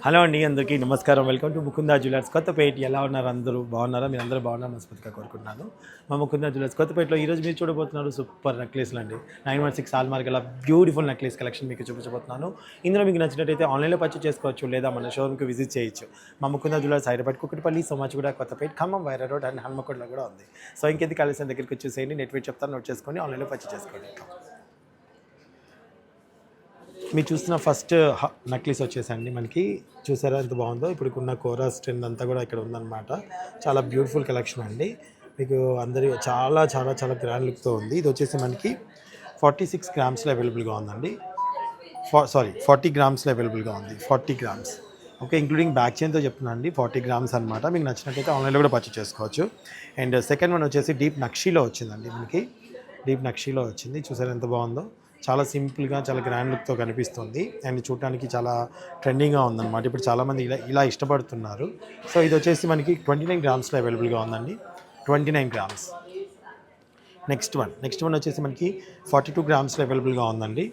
Hello అండి, అందరికీ నమస్కారం. Welcome to Mukunda Jewellers Kothapeta. ఎలా ఉన్నారు? అందరూ బాగున్నారా? మీరు అందరూ బాగున్నారు మనస్ఫూర్తిగా కోరుకుంటున్నాను. మా ముకుందా జ్యువెలర్స్ కొత్తపేటలో ఈరోజు మీరు చూడబోతున్నారు సూపర్ నెక్లెస్లు అండి. 916 హాల్మార్క్ గల బ్యూటిఫుల్ నెక్లెస్ కలెక్షన్ మీకు చూపించబోతున్నాను. ఇందులో మీకు నచ్చినట్టయితే ఆన్లైన్లో పర్చేస్ చేసుకోవచ్చు, లేదా మన షోరూమ్కి విజిట్ చేయొచ్చు. మా Mukunda jewellers Hyderabad, Kukatpally, Somajiguda, Kothapet, Khammam, Wyra road and హన్మకొండలో కూడా ఉంది. సో ఇంకెందుకు కలిసి దగ్గరికి వచ్చేసేయండి. నెట్ వెయిట్ చెప్తాను, నోట్ చేసుకొని ఆన్లైన్లో పర్చేస్ చేసుకోండి. మీరు చూస్తున్న ఫస్ట్ నెక్లెస్ వచ్చేసండి మనకి, చూసారా ఎంత బాగుందో. ఇప్పుడు ఉన్న కోరాస్ ట్రెండ్ అంతా కూడా ఇక్కడ ఉందన్నమాట. చాలా బ్యూటిఫుల్ కలెక్షన్ అండి. మీకు అందరి చాలా చాలా చాలా గ్రాండ్ లుక్తో ఉంది. ఇది వచ్చేసి మనకి 46 గ్రామ్స్లో అవైలబుల్గా ఉందండి. 40 గ్రామ్స్లో అవైలబుల్గా ఉంది. 40 గ్రామ్స్ ఓకే, ఇంక్లూడింగ్ బ్యాక్ చైన్తో చెప్తున్నాను అండి. 40 గ్రామ్స్ అనమాట. మీకు నచ్చినట్టయితే ఆన్లైన్లో కూడా పర్చేస్ చేసుకోవచ్చు. అండ్ సెకండ్ వన్ వచ్చేసి డీప్ నక్షీలో వచ్చిందండి మనకి. డీప్ నక్షీలో వచ్చింది. చూసారా ఎంత బాగుందో. చాలా సింపుల్గా, చాలా గ్రాండ్ లుక్తో కనిపిస్తుంది. అండ్ చూడటానికి చాలా ట్రెండింగ్గా ఉందన్నమాట. ఇప్పుడు చాలామంది ఇలా ఇష్టపడుతున్నారు. సో ఇది వచ్చేసి మనకి 29 గ్రామ్స్లో అవైలబుల్గా ఉందండి. 29 గ్రామ్స్. నెక్స్ట్ వన్ వచ్చేసి మనకి 42 గ్రామ్స్లో అవైలబుల్గా ఉందండి.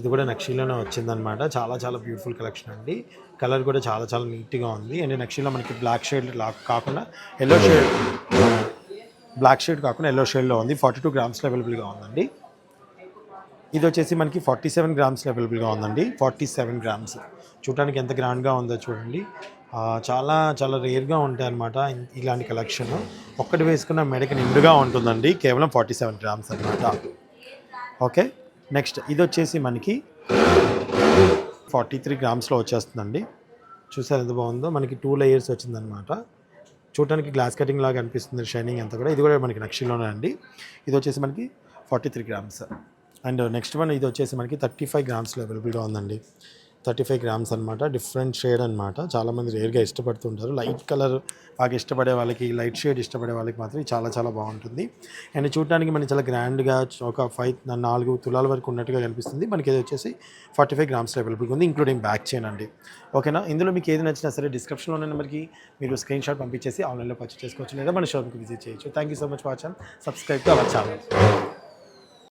ఇది కూడా నక్షీలోనే వచ్చిందనమాట. చాలా చాలా బ్యూటిఫుల్ కలెక్షన్ అండి. కలర్ కూడా చాలా చాలా నీట్గా ఉంది. అండ్ నక్షీలో మనకి బ్లాక్ షేడ్ కాకుండా ఎల్లో షేడ్, బ్లాక్ షేడ్ కాకుండా ఎల్లో షేడ్లో ఉంది. 42 గ్రామ్స్లో అవైలబుల్గా ఉందండి. ఇది వచ్చేసి మనకి 47 గ్రామ్స్లో అవైలబుల్గా ఉందండి. 47 గ్రామ్స్. చూడటానికి ఎంత గ్రాండ్గా ఉందో చూడండి. చాలా చాలా రేర్గా ఉంటాయి అన్నమాట ఇలాంటి కలెక్షన్. ఒక్కటి వేసుకున్న మెడకి నిండుగా ఉంటుందండి. కేవలం 47 గ్రామ్స్ అనమాట. ఓకే, నెక్స్ట్ ఇది వచ్చేసి మనకి 43 గ్రామ్స్లో వచ్చేస్తుందండి. చూసారు ఎంత బాగుందో. మనకి 2 లేయర్స్ వచ్చిందనమాట. చూడటానికి గ్లాస్ కటింగ్ లాగా అనిపిస్తుంది, షైనింగ్ అంతా కూడా. ఇది కూడా మనకి నక్షీలోనే అండి. ఇది వచ్చేసి మనకి 43 గ్రామ్స్. అండ్ నెక్స్ట్ వన్ ఇది వచ్చేసి మనకి 35 గ్రామ్స్లో అవైలబుల్గా ఉందండి. 35 గ్రామ్స్ అనమాట. డిఫరెంట్ షేడ్ అనమాట. చాలామంది రేర్గా ఇష్టపడుతుంటారు. లైట్ కలర్ బాగా ఇష్టపడే వాళ్ళకి, లైట్ షేడ్ ఇష్టపడే వాళ్ళకి మాత్రం చాలా చాలా బాగుంటుంది. అండ్ చూడడానికి మనకి చాలా గ్రాండ్గా ఒక 4 తులాల వరకు ఉన్నట్టుగా కనిపిస్తుంది. మనకి ఇది వచ్చేసి 45 గ్రామ్స్లో అవైలబుల్గా ఉంది, ఇంక్లూడింగ్ బ్యాక్ చైన్ అండి. ఓకేనా. ఇందులో మీకు ఏది నచ్చినా సరే డిస్క్రిప్షన్లో ఉన్న నెంబర్కి మీరు స్క్రీన్ షాట్ పంపించేసి ఆన్లైన్లో పర్చేస్ చేసుకోవచ్చు, లేదా మన షోరూమ్కి విజిట్ చేయొచ్చు. Thank you so much watch and subscribe to our channel.